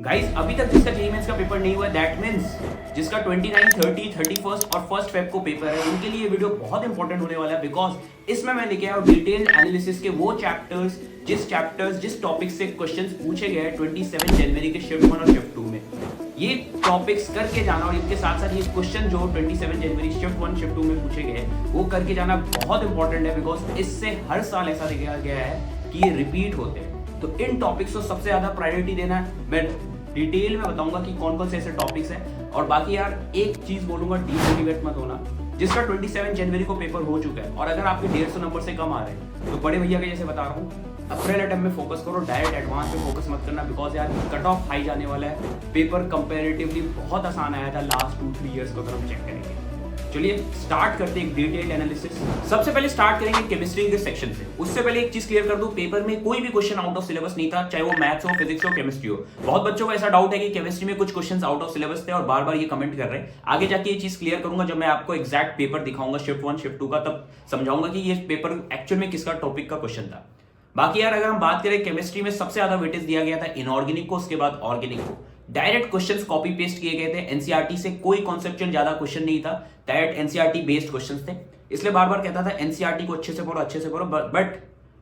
Guys अभी तक जिसका जेईई मेंस का पेपर नहीं हुआ दैट मींस जिसका 29, 30, 31 और 1 फेब को पेपर है उनके लिए ये वीडियो बहुत इंपॉर्टेंट होने वाला है बिकॉज इसमें मैं लेके आया हूं डिटेल्ड एनालिसिस के वो चैप्टर्स जिस टॉपिक से क्वेश्चंस पूछे गए 27 जनवरी के शिफ्ट 1 और शिफ्ट 2 में। ये टॉपिक्स करके जाना और इनके साथ साथ ये क्वेश्चन जो 27 जनवरी शिफ्ट 1 शिफ्ट 2 में पूछे गए वो करके जाना बहुत इंपॉर्टेंट है बिकॉज इससे हर साल ऐसा देखा गया है कि ये रिपीट होते हैं। तो इन टॉपिक्स को सबसे ज्यादा प्रायोरिटी देना है। मैं डिटेल में बताऊंगा कि कौन कौन से ऐसे टॉपिक्स हैं और बाकी यार एक चीज बोलूंगा, डीमोटिवेट मत होना। जिसका 27 जनवरी को पेपर हो चुका है और अगर आपके 150 नंबर से कम आ रहे हैं तो बड़े भैया के जैसे बता रहा हूँ अप्रैल अटेम्प्ट में फोकस करो, डायरेक्ट एडवांस पे फोकस मत करना बिकॉज यार कट ऑफ हाई जाने वाला है। पेपर कंपैरेटिवली बहुत आसान आया था लास्ट 2-3 इयर्स को अगर हम चेक करेंगे। चलिए स्टार्ट करते हैं एक डिटेल्ड एनालिसिस। सबसे पहले स्टार्ट करेंगे केमिस्ट्री के सेक्शन से। उससे पहले एक चीज क्लियर कर दूं, पेपर में कोई भी क्वेश्चन आउट ऑफ सिलेबस नहीं था, चाहे वो मैथ्स हो, फिजिक्स हो, केमिस्ट्री हो। बहुत बच्चों को ऐसा डाउट है कि केमिस्ट्री में कुछ क्वेश्चंस आउट ऑफ सिलेबस थे और बार बार ये कमेंट कर रहे हैं। आगे जाके ये चीज क्लियर करूंगा जब मैं आपको एग्जैक्ट पेपर दिखाऊंगा शिफ्ट 1 शिफ्ट 2 का, तब समझाऊंगा कि ये पेपर एक्चुअल में किसका टॉपिक का क्वेश्चन था। बाकी यार अगर हम बात करें केमिस्ट्री में सबसे ज्यादा वेटेज दिया गया था इनऑर्गेनिक को, उसके बाद ऑर्गेनिक को। डायरेक्ट क्वेश्चंस कॉपी पेस्ट किए गए थे, एनसीईआरटी से कोई कॉन्सेप्चुअल ज्यादा क्वेश्चन नहीं था, डायरेक्ट एनसीईआरटी बेस्ड क्वेश्चंस थे। इसलिए बार बार कहता था एनसीईआरटी को अच्छे से पढ़ो बट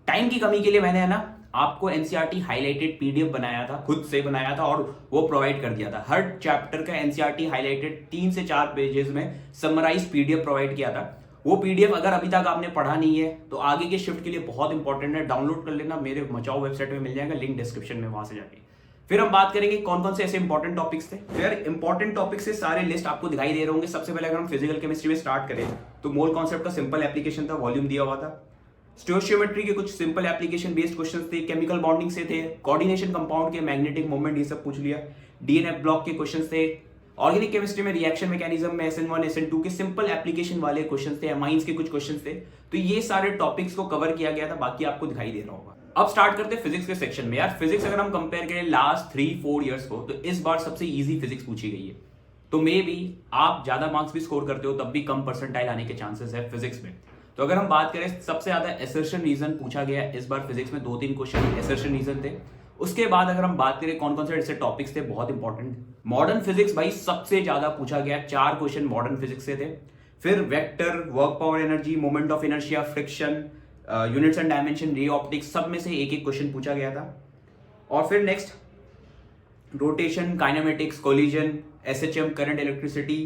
टाइम की कमी के लिए मैंने है ना आपको एनसीईआरटी हाईलाइटेड पीडीएफ बनाया था, खुद से बनाया था और वो प्रोवाइड कर दिया था। हर चैप्टर का एनसीईआरटी हाईलाइटेड 3 से 4 पेजेस में समराइज पीडीएफ प्रोवाइड किया था। वो पीडीएफ अगर अभी तक आपने पढ़ा नहीं है तो आगे के शिफ्ट के लिए बहुत इंपॉर्टेंट है, डाउनलोड कर लेना, मेरे मचाओ वेबसाइट में मिल जाएगा, लिंक डिस्क्रिप्शन में, वहां से जाके। फिर हम बात करेंगे कौन कौन से ऐसे इंपॉर्टेंट टॉपिक्स थे। फिर इंपॉर्टेंट टॉपिक्स से सारे लिस्ट आपको दिखाई दे रहे होंगे। सबसे पहले अगर हम फिजिकल केमिस्ट्री में स्टार्ट करें तो मोल कॉन्सेप्ट का सिंपल एप्लीकेशन था, वॉल्यूम दिया हुआ था। स्टोइचियोमेट्री के कुछ सिंपल एप्लीकेशन बेस्ड क्वेश्चंस थे, केमिकल बॉन्डिंग से थे, कोऑर्डिनेशन कंपाउंड के, मैग्नेटिक मोमेंट, ये सब पूछ लिया। डीएनए ब्लॉक के क्वेश्चंस थे। ऑर्गेनिक केमिस्ट्री में रिएक्शन मैकेनिज्म में SN1 SN2 के सिंपल एप्लीकेशन वाले क्वेश्चंस थे, अमाइंस के कुछ क्वेश्चंस थे। तो ये सारे टॉपिक्स को कवर किया गया था, बाकी आपको दिखाई दे रहा होगा। अब स्टार्ट करते हैं फिजिक्स के सेक्शन में। यार फिजिक्स अगर हम कंपेयर करें लास्ट 3-4 इयर्स को तो इस बार सबसे इजी फिजिक्स पूछी गई है। तो मे भी आप ज्यादा मार्क्स भी स्कोर करते हो तब भी कम परसेंटाइल आने के चांसेस है फिजिक्स में। तो अगर हम बात करें सबसे ज्यादा एसर्शन रीजन पूछा गया इस बार फिजिक्स में, 2-3 क्वेश्चन एसर्शन रीजन थे। उसके बाद अगर हम बात करें कौन कौन से ऐसे टॉपिक्स थे बहुत इंपॉर्टेंट, मॉडर्न फिजिक्स भाई सबसे ज्यादा पूछा गया, 4 क्वेश्चन मॉडर्न फिजिक्स से थे। फिर vector, work power energy, moment of inertia, friction, units and dimension, ray optics, सब में से एक एक क्वेश्चन पूछा गया था। और फिर next rotation, kinematics, collision, SHM, current electricity,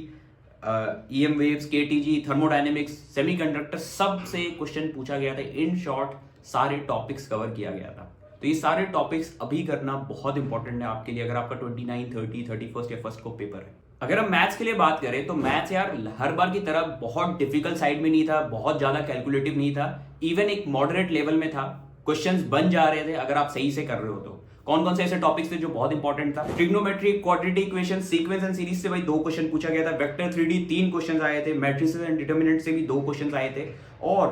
EM waves, KTG, thermodynamics, semiconductor, सब से क्वेश्चन पूछा गया था। इन शॉर्ट सारे टॉपिक्स कवर किया गया था। तो ये सारे टॉपिक्स अभी करना बहुत इंपॉर्टेंट है आपके लिए अगर आपका 29, 30, 31 या 1 को पेपर है। अगर हम मैथ्स के लिए बात करें तो मैथ्स यार हर बार की तरह बहुत डिफिकल्ट साइड में नहीं था, बहुत ज्यादा कैलकुलेटिव नहीं था, इवन एक मॉडरेट लेवल में था। क्वेश्चंस बन जा रहे थे अगर आप सही से कर रहे हो तो। कौन कौन से ऐसे टॉपिक्स थे जो बहुत इंपॉर्टेंट था, trigonometry, quadratic equation, sequence and series से भाई 2 क्वेश्चन पूछा गया था। वेक्टर 3D 3 क्वेश्चन आए थे। मैट्रिसेस एंड डिटर्मिनेंट से भी 2 क्वेश्चन आए थे। और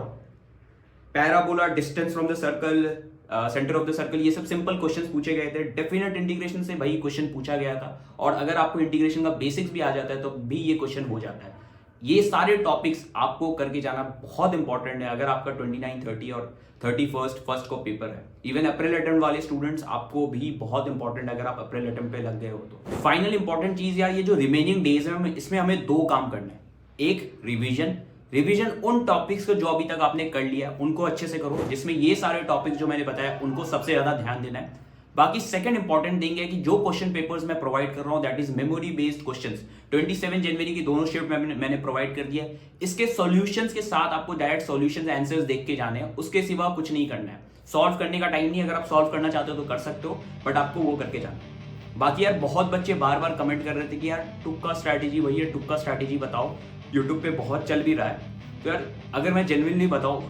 parabola, distance from the circle, centre of the circle, ये सब सिंपल क्वेश्चंस पूछे गए थे। डेफिनेट इंटीग्रेशन से भाई क्वेश्चन पूछा गया था और अगर आपको इंटीग्रेशन का बेसिक्स भी आ जाता है तो भी ये क्वेश्चन हो जाता है। ये सारे टॉपिक्स आपको करके जाना बहुत इंपॉर्टेंट है अगर आपका 29, 30 और 31 फर्स्ट को पेपर है। इवन अप्रैल अटेम्प्ट वाले स्टूडेंट्स आपको भी बहुत इंपॉर्टेंट है अगर आप अप्रैल अटेम्प्ट पे लग गए हो तो। फाइनल इंपॉर्टेंट चीज यार ये जो रिमेनिंग डेज है इसमें हमें 2 काम करना है। एक रिवीजन उन टॉपिक्स को जो अभी तक आपने कर लिया उनको अच्छे से करो, जिसमें ये सारे टॉपिक्स जो मैंने बताया उनको सबसे ज्यादा ध्यान देना है। बाकी सेकंड इंपॉर्टेंट थिंग है कि जो क्वेश्चन पेपर्स मैं प्रोवाइड कर रहा हूं that is memory based questions. 27 जनवरी की दोनों शिफ्ट मैंने प्रोवाइड कर दिया। इसके सॉल्यूशंस के साथ आपको डायरेक्ट सॉल्यूशंस आंसर्स देख के जाने हैं, उसके सिवा कुछ नहीं करना है। सॉल्व करने का टाइम नहीं, अगर आप सॉल्व करना चाहते हो तो कर सकते हो बट आपको वो करके जाना है। बाकी यार बहुत बच्चे बार बार कमेंट कर रहे थे कि यार टुक्का स्ट्रैटेजी, वही है टुक्का स्ट्रैटेजी बताओ, यूट्यूब पे बहुत चल भी रहा है। तो यार अगर मैं जेन्युइनली बताऊं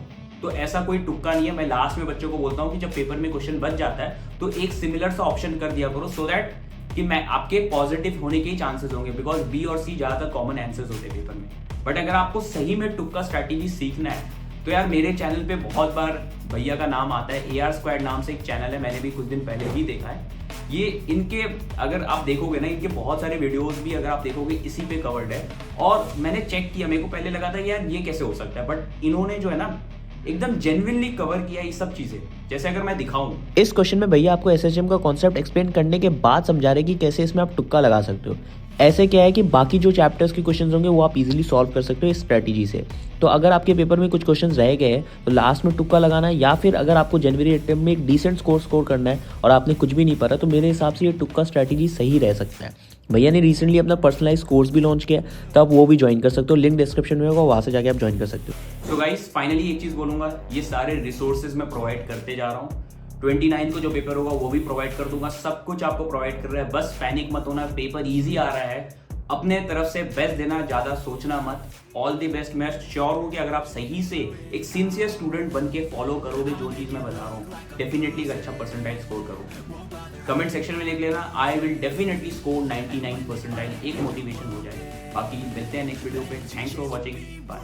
तो ऐसा कोई टुक्का नहीं है। मैं लास्ट में बच्चों को बोलता हूं कि जब पेपर में क्वेश्चन बच जाता है तो एक सिमिलर सा ऑप्शन कर दिया करो सो दैट कि मैं आपके पॉजिटिव होने के ही चांसेस होंगे बिकॉज बी और सी ज्यादातर कॉमन आंसर्स होते हैं पेपर में। बट अगर आपको सही में टुक्का स्ट्रैटेजी सीखना है तो यार मेरे चैनल पे बहुत बार भैया का नाम आता है, AR स्क्वाड नाम से एक चैनल है, मैंने भी कुछ दिन पहले ही देखा है। ये इनके अगर आप देखोगे ना, इनके बहुत सारे वीडियोस भी अगर आप देखोगे इसी पे कवर्ड है। और मैंने चेक किया, मेरे को पहले लगा था यार ये कैसे हो सकता है, बट इन्होंने जो है ना एकदम जेन्युइनली कवर किया ये सब चीजें। जैसे अगर मैं दिखाऊं, इस क्वेश्चन में भैया आपको एसएचएम का कॉन्सेप्ट एक्सप्लेन करने के बाद समझा रहे कि कैसे इसमें आप तुक्का लगा सकते हो। ऐसे क्या है कि बाकी जो चैप्टर्स के क्वेश्चंस होंगे वो आप इजीली सॉल्व कर सकते हो इस स्ट्रेटजी से। तो अगर आपके पेपर में कुछ क्वेश्चंस रह गए तो लास्ट में तुक्का लगाना, या फिर अगर आपको जनवरी अटेम्प्ट में एक डिसेंट स्कोर करना है और आपने कुछ भी नहीं पढ़ा, तो मेरे हिसाब से ये तुक्का स्ट्रेटजी सही रह सकता है। भैया ने रिसेंटली अपना पर्सनलाइज कोर्स भी लॉन्च किया, तो आप वो भी ज्वाइन कर सकते हो, लिंक डिस्क्रिप्शन में होगा, वहाँ से जाके आप ज्वाइन कर सकते हो। तो गाइस फाइनली एक चीज बोलूंगा, ये सारे रिसोर्सेज मैं प्रोवाइड करते जा रहा हूँ। 29 को जो पेपर होगा वो भी प्रोवाइड कर दूंगा, सब कुछ आपको प्रोवाइड कर रहा है। बस पैनिक मत होना, पेपर इजी आ रहा है, अपने तरफ से बेस्ट देना, ज्यादा सोचना मत। All the best. मैं श्योर हूँ कि अगर आप सही से एक सिंसियर स्टूडेंट बन के फॉलो करोगे जो चीज मैं बता रहा हूँ, डेफिनेटली एक अच्छा परसेंटाइल स्कोर करोगे। कमेंट सेक्शन में लिख लेना, I will definitely score 99 percentile, एक मोटिवेशन हो जाए। बाकी मिलते हैं नेक्स्ट वीडियो पे। Thanks for watching, bye.